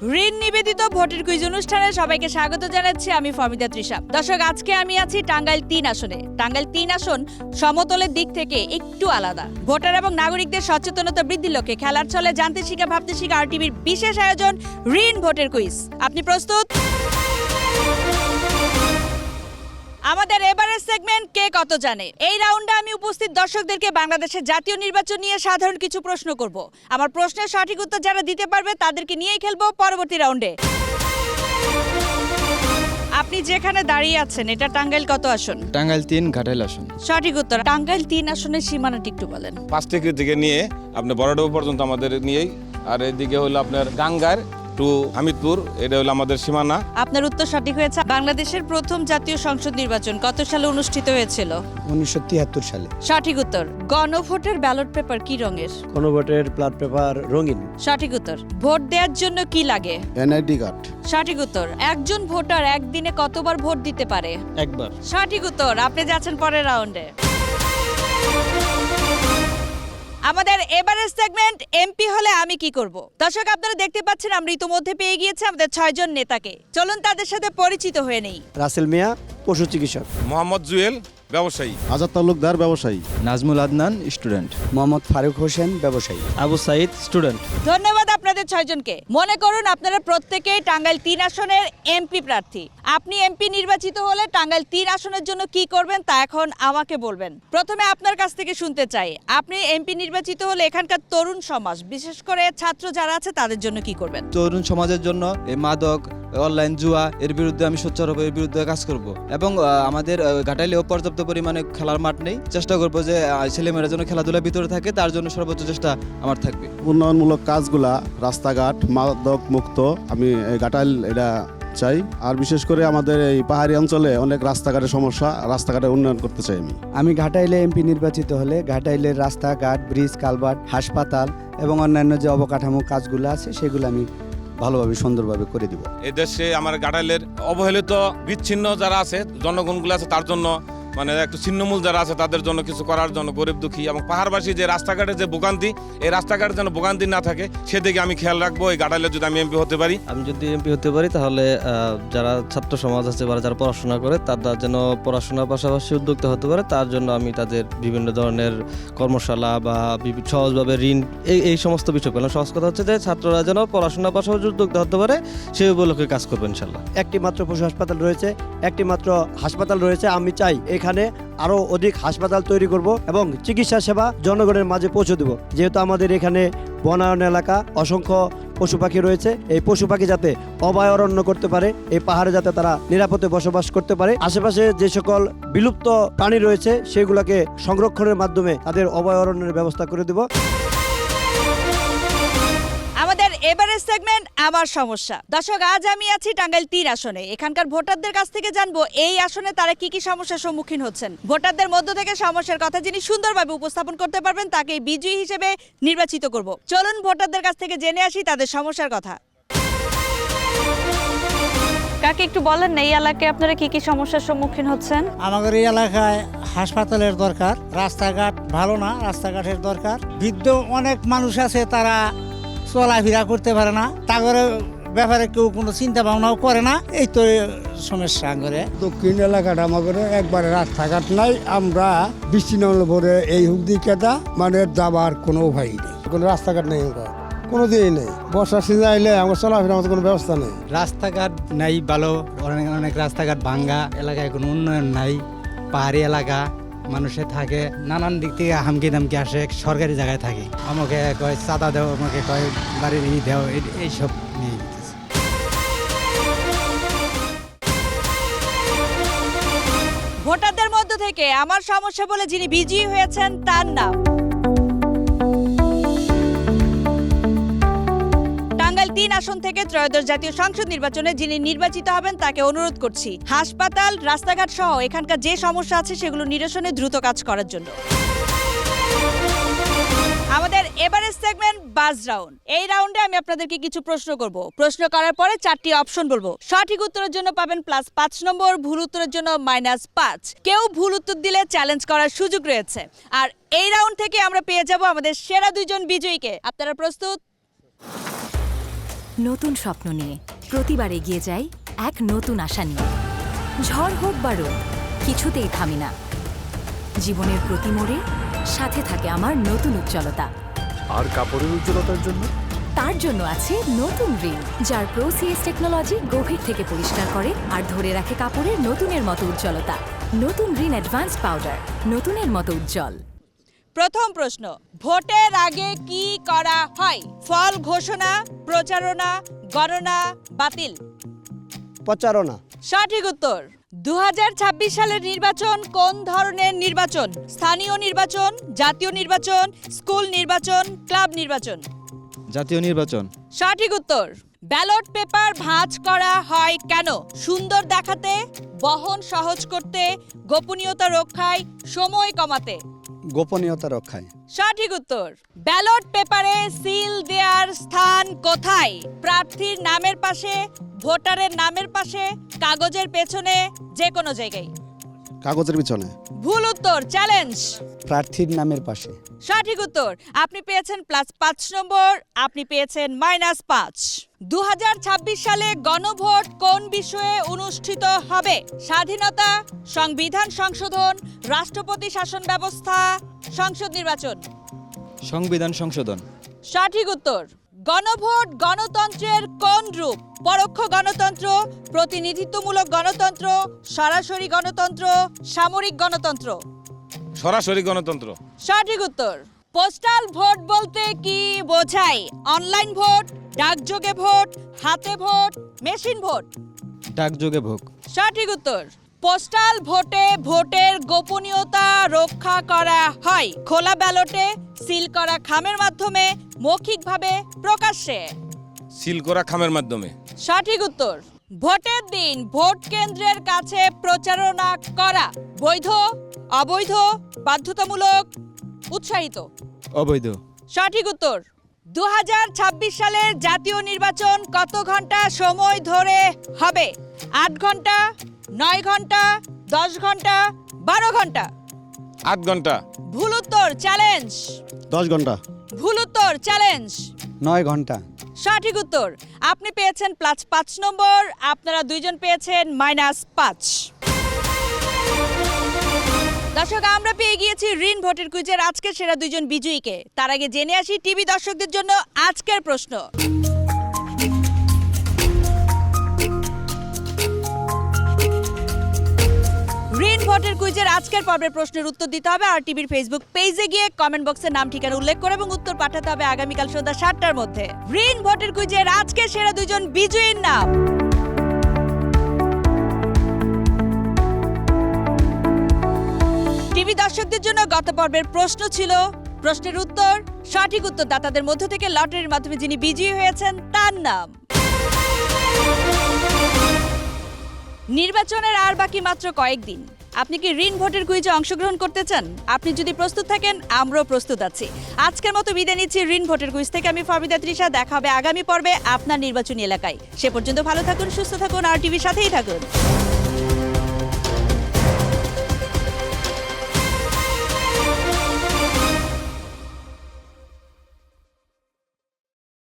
ঋণ নিবেদিত ভোটের কুইজ অনুষ্ঠানে সবাইকে স্বাগত জানাচ্ছি আমি ফাহমিদা তৃষা। দর্শক, আজকে আমি আছি টাঙ্গাইল ৩ আসনে। টাঙ্গাইল ৩ আসন সমতলের দিক থেকে একটু আলাদা। ভোটার এবং নাগরিকদের সচেতনতা বৃদ্ধির লক্ষ্যে খেলার ছলে জানতে শিখা ভাবতে শিখা আরটিভির বিশেষ আয়োজন ঋণ ভোটের কুইজ। আপনি প্রস্তুত? আমাদের এবারের সেগমেন্ট কে কত জানে। এই রাউন্ডে আমি উপস্থিত দর্শকদেরকে বাংলাদেশের জাতীয় নির্বাচন নিয়ে সাধারণ কিছু প্রশ্ন করব। আমার প্রশ্নের সঠিক উত্তর যারা দিতে পারবে তাদেরকে নিয়েই খেলবো পরবর্তী রাউন্ডে। আপনি যেখানে দাঁড়িয়ে আছেন এটা টাঙ্গাইল কত আসন? টাঙ্গাইল ৩, ঘাটাইল আসন। সঠিক উত্তর। টাঙ্গাইল ৩ আসনের সীমানাটি একটু বলেন। ৫ থেকে নিয়ে আপনার বড়ডোবা পর্যন্ত আমাদের নিয়েই, আর এদিকে হলো আপনার গাঙ্গার টু হামিদপুর, এটা হলো আমাদের সীমানা। আপনার উত্তর সঠিক হয়েছে। বাংলাদেশের প্রথম জাতীয় সংসদ নির্বাচন কত সালে অনুষ্ঠিত হয়েছিল? ১৯৭৩ সালে। সঠিক উত্তর। গণভোটের ব্যালট পেপার কি রঙের? গণভোটের ব্যালট পেপার রঙিন। সঠিক উত্তর। ভোট দেওয়ার জন্য কি লাগে? NID card. সঠিক উত্তর। একজন ভোটার একদিনে কতবার ভোট দিতে পারে? একবার। সঠিক উত্তর। আপনি যাচ্ছেন পরের রাউন্ডে। আমাদের এবারের সেগমেন্ট এমপি হলে আমি কি করব। দর্শক, আপনারা দেখতে পাচ্ছেন আমরা ইতোমধ্যে পেয়ে গিয়েছি আমাদের ৬ জন নেতাকে। চলুন তাদের সাথে পরিচিত হয়ে নেই। রাসেল মিয়া, পশু চিকিৎসক। মোহাম্মদ জুয়েল, ব্যবসায়ী। আজাদ তালুকদার, ব্যবসায়ী। নাজমুল আদনান, স্টুডেন্ট। মোহাম্মদ ফারুক হোসেন, ব্যবসায়ী। আবু সাইদ, স্টুডেন্ট। ধন্যবাদ আপনাদের ৬ জনকে। মনে করুন আপনারা প্রত্যেকেই টাঙ্গাইল ৩ আসনের এমপি প্রার্থী। আপনি এমপি নির্বাচিত হলে টাঙ্গাইল ৩ আসনের জন্য কি করবেন তা এখন আমাকে বলবেন। প্রথমে আপনার কাছ থেকে শুনতে চাই, আপনি এমপি নির্বাচিত হলে এখানকার তরুণ সমাজ, বিশেষ করে ছাত্র যারা আছে তাদের জন্য কি করবেন? তরুণ সমাজের জন্য এই মাদক, অনলাইন জুয়া এর বিরুদ্ধে আমি সোচ্চার হব, এর বিরুদ্ধে কাজ করব। এবং আমাদের ঘাটাইলেও পর্যাপ্ত পরিমাণে খেলার মাঠ নেই। চেষ্টা করবো যে ছেলেমেয়েরা যেন খেলাধুলার ভিতরে থাকে, তার জন্য সর্বোচ্চ চেষ্টা আমার থাকবে। উন্নয়নমূলক কাজগুলা, রাস্তাঘাট মাদক মুক্ত, আমি ঘাটাইল এটা চাই। আর বিশেষ করে আমাদের এই পাহাড়ি অঞ্চলে অনেক রাস্তাঘাটের সমস্যা, রাস্তাঘাটের উন্নয়ন করতে চাই আমি ঘাটাইলে এমপি নির্বাচিত হলে ঘাটাইলের রাস্তাঘাট, ব্রিজ, কালভার্ট, হাসপাতাল এবং অন্যান্য যে অবকাঠামো কাজগুলো আছে সেগুলো আমি ভালোভাবে সুন্দরভাবে করে দিব। এদেশে আমার গাড়াইলের অবহেলিত বিচ্ছিন্ন যারা আছে, জনগণগুলো আছে, তার জন্য মানে একটু ছিন্নমূল যারা আছে তাদের জন্য কিছু করার জন্য, গরিব দুঃখী এবং পাহাড়বাসী যে রাস্তাঘাটে যে ভোগান্তি, এই রাস্তাঘাটে যেন ভোগান্তি না থাকে সেদিকে আমি খেয়াল রাখবো। এই গাড়াইলে যদি আমি এমপি হতে পারি, আমি যদি এমপি হতে পারি তাহলে যারা ছাত্র সমাজ আছে বা যারা পড়াশোনা করে তারা যেন পড়াশোনার পাশাপাশি উদ্যোক্তা হতে পারে, তার জন্য আমি তাদের বিভিন্ন ধরনের কর্মশালা বা সহজভাবে ঋণ এই সমস্ত বিষয় পেলাম। সহজ কথা হচ্ছে যে ছাত্ররা যেন পড়াশোনার পাশাপাশি উদ্যোক্তা হতে পারে, সেই উপলক্ষে কাজ করবো ইনশাল্লাহ। একটি মাত্র পশু হাসপাতাল রয়েছে, একটি মাত্র হাসপাতাল রয়েছে। আমি চাই এখানে আরো অধিক হাসপাতাল তৈরি করব এবং চিকিৎসা সেবা জনগণের মাঝে পৌঁছে দেব। যেহেতু আমাদের এখানে বনায়ন এলাকা, অসংখ্য পশু পাখি রয়েছে, এই পশু পাখি যাতে অভয়ারণ্য করতে পারে, এই পাহাড়ে যাতে তারা নিরাপদে বসবাস করতে পারে। আশেপাশে যে সকল বিলুপ্ত প্রাণী রয়েছে সেগুলোকে সংরক্ষণের মাধ্যমে তাদের অভয়ারণ্যের ব্যবস্থা করে দেব। আমাদের এবারের সেগমেন্ট আমার সমস্যা। দর্শক, আজ আমি আছি টাঙ্গাইল ৩ আসনে। এখানকার ভোটারদের কাছ থেকে জানবো এই আসনে তারা কি কি সমস্যার সম্মুখীন হচ্ছেন। ভোটারদের মধ্য থেকে সমস্যার কথা যিনি সুন্দরভাবে উপস্থাপন করতে পারবেন তাকে বিজয়ী হিসেবে নির্বাচিত করব। চলুন ভোটারদের কাছ থেকে জেনে আসি তাদের সমস্যার কথা। কাকে একটু বলেন না, এই এলাকায় আপনারা কি কি সমস্যার সম্মুখীন হচ্ছেন? আমাদের এই এলাকায় হাসপাতালের দরকার, রাস্তাঘাট ভালো না, রাস্তাঘাটের দরকার। বৃদ্ধ অনেক মানুষ আছে, তারা চলাফেরা করতে পারে না, তাদের ব্যাপারে কেউ কোনো চিন্তা ভাবনাও করে না। এই তো সমস্যা করে। দক্ষিণ এলাকাটা আমাদের একবারে রাস্তাঘাট নাই, আমরা বিচ্ছিন্ন ভরে এই হুক দিকেটা মানে যাবার কোনো উপায় নেই, কোনো রাস্তাঘাট নেই, কোনো দিনই নেই। বর্ষার সিজন আইলে আমার চলাফেরার মতো কোনো ব্যবস্থা নেই। রাস্তাঘাট নাই ভালো, অনেক রাস্তাঘাট ভাঙ্গা, এলাকায় কোনো উন্নয়ন নাই, পাহাড়ি এলাকা, মানুষে থাকে নানান দিক থেকে হামকি দামকি আসে, সরকারি জায়গায় থাকে, আমাকে কয় চাঁদা দেও, আমাকে কয় বাড়ির দেও, এইসব নিয়ে। ভোটারদের মধ্য থেকে আমার সমস্যা বলে যিনি বিজয়ী হয়েছেন তার নাম টাঙ্গাইল ৩ আসন থেকে ত্রয়োদশ জাতীয় সংসদ নির্বাচনে যিনি নির্বাচিত হবেন তাকে অনুরোধ করছি হাসপাতাল, রাস্তাঘাট সহ এখানকার যে সমস্যা আছে সেগুলো নিরসনে দ্রুত কাজ করার জন্য। আমাদের এবারের সেগমেন্ট বাজ রাউন্ড। এই রাউন্ডে আমি আপনাদেরকে কিছু প্রশ্ন করব। প্রশ্ন করার পরে 4টি অপশন বলবো। সঠিক উত্তরের জন্য পাবেন +5 নম্বর, ভুল উত্তরের জন্য -5। কেউ ভুল উত্তর দিলে চ্যালেঞ্জ করার সুযোগ রয়েছে। আর এই রাউন্ড থেকে আমরা পেয়ে যাব আমাদের সেরা 2 জন বিজয়ীকে। আপনারা প্রস্তুত? নতুন স্বপ্ন নিয়ে প্রতিবার এগিয়ে যাই এক নতুন আশা নিয়ে। ঝড় হোক বা রোদ, কিছুতেই থামি না। জীবনের প্রতি মোড়ে সাথে থাকে আমার নতুন উজ্জ্বলতা। আর কাপড়ের উজ্জ্বলতার জন্য? তার জন্য আছে নতুন রিন, যার প্রোসিএস টেকনোলজি গভীর থেকে পরিষ্কার করে আর ধরে রাখে কাপড়ের নতুনের মতো উজ্জ্বলতা। নতুন রিন অ্যাডভান্স পাউডার, নতুনের মতো উজ্জ্বল। প্রথম প্রশ্ন, ভোটের আগে কি করা হয়? ফল ঘোষণা, প্রচারণা, গণনা, বাতিল। প্রচারণা। সঠিক উত্তর। 2026 সালের নির্বাচন কোন ধরনের নির্বাচন? স্থানীয় নির্বাচন, জাতীয় নির্বাচন, স্কুল নির্বাচন, ক্লাব নির্বাচন। জাতীয় নির্বাচন। সঠিক উত্তর। ব্যালট পেপার ভাঁজ করা হয় কেন? সুন্দর দেখাতে, বহন সহজ করতে, গোপনীয়তা রক্ষায়, সময় কমাতে। গোপনীয়তা রক্ষায়। সঠিক উত্তর। ব্যালট পেপারে সিল দেওয়ার স্থান কোথায়? প্রার্থীর নামের পাশে, ভোটারের নামের পাশে, কাগজের পেছনে, যে কোনো জায়গায়। কাগজের পিছনে। ভুল উত্তর, চ্যালেঞ্জ। প্রার্থীর নামের পাশে। সঠিক উত্তর। আপনি পেয়েছেন +5 নম্বর, আপনি পেয়েছেন -5। 2026 সালে গণভোট কোন বিষয়ে অনুষ্ঠিত হবে? স্বাধীনতা, সংবিধান সংশোধন, রাষ্ট্রপতি শাসন ব্যবস্থা, সংসদ নির্বাচন। সংবিধান সংশোধন। সঠিক উত্তর। গণভোট গণতন্ত্রের কোন রূপ? পরোক্ষ গণতন্ত্র, প্রতিনিধিত্বমূলক গণতন্ত্র, সরাসরি গণতন্ত্র, সামরিক গণতন্ত্র। সরাসরি গণতন্ত্র। সঠিক উত্তর। পোস্টাল ভোট বলতে কি বোঝায়? অনলাইন ভোট, ডাকযোগে ভোট, হাতে ভোট, মেশিন ভোট। ডাকযোগে ভোট। সঠিক উত্তর। পোস্টাল ভোটে ভোটের গোপনীয়তা রক্ষা করা হয় খোলা ব্যালটে, সিল করা খামের মাধ্যমে, মৌখিকভাবে, প্রকাশ্যে। সিল করা খামের মাধ্যমে। সঠিক উত্তর। ভোটের দিন ভোট কেন্দ্রের কাছে প্রচারণা করা বৈধ, অবৈধ, বাধ্যতামূলক, উৎসাহিত। অবৈধ। সঠিক উত্তর। 2026 সালের জাতীয় নির্বাচন কত ঘন্টা সময় ধরে হবে? 8 ঘন্টা, 9 ঘন্টা, 10 ঘন্টা, 12 ঘন্টা। 8 ঘন্টা। ভুল উত্তর, চ্যালেঞ্জ। 10 ঘন্টা। ভুল উত্তর, চ্যালেঞ্জ। 9 ঘন্টা। সঠিক উত্তর। আপনি পেয়েছেন +5 নম্বর, আপনারা দুইজন পেয়েছেন -5। দর্শক, আমরা পেয়ে গিয়েছি ঋণ ভোটের কুইজের আজকের সেরা দুইজন বিজয়ীকে। তার আগে জেনে আসি টিভি দর্শকদের জন্য আজকের প্রশ্ন। ঋণ ভোটের কুইজের আজকের পর্বের প্রশ্নের উত্তর দিতে হবে আর টিভির ফেসবুক পেজে গিয়ে কমেন্ট বক্সে নাম ঠিকানা উল্লেখ করে এবং উত্তর পাঠাতে হবে আগামীকাল সন্ধ্যা 7টার মধ্যে। ঋণ ভোটের কুইজের আজকের সেরা দুইজন বিজয়ীর নাম: টিভি দর্শকদের জন্য গত পর্বের প্রশ্ন ছিল, প্রশ্নের উত্তর, সঠিক উত্তরদাতাদের মধ্য থেকে লটারির মাধ্যমে যিনি বিজয়ী হয়েছেন তার নাম। নির্বাচনের আর বাকি মাত্র কয়েকদিন। আপনি কি ঋণ ভোটের কুইজে অংশগ্রহণ করতে চান? আপনি যদি প্রস্তুত থাকেন, আমরাও প্রস্তুত আছি। আজকের মতো বিদায় নিচ্ছি ঋণ ভোটের কুইজ থেকে। আমি ফারবিদা তৃষা। দেখা হবে আগামী পর্বে আপনার নির্বাচনী এলাকায়। সে পর্যন্ত ভালো থাকুন, সুস্থ থাকুন আর টিভির সাথেই থাকুন।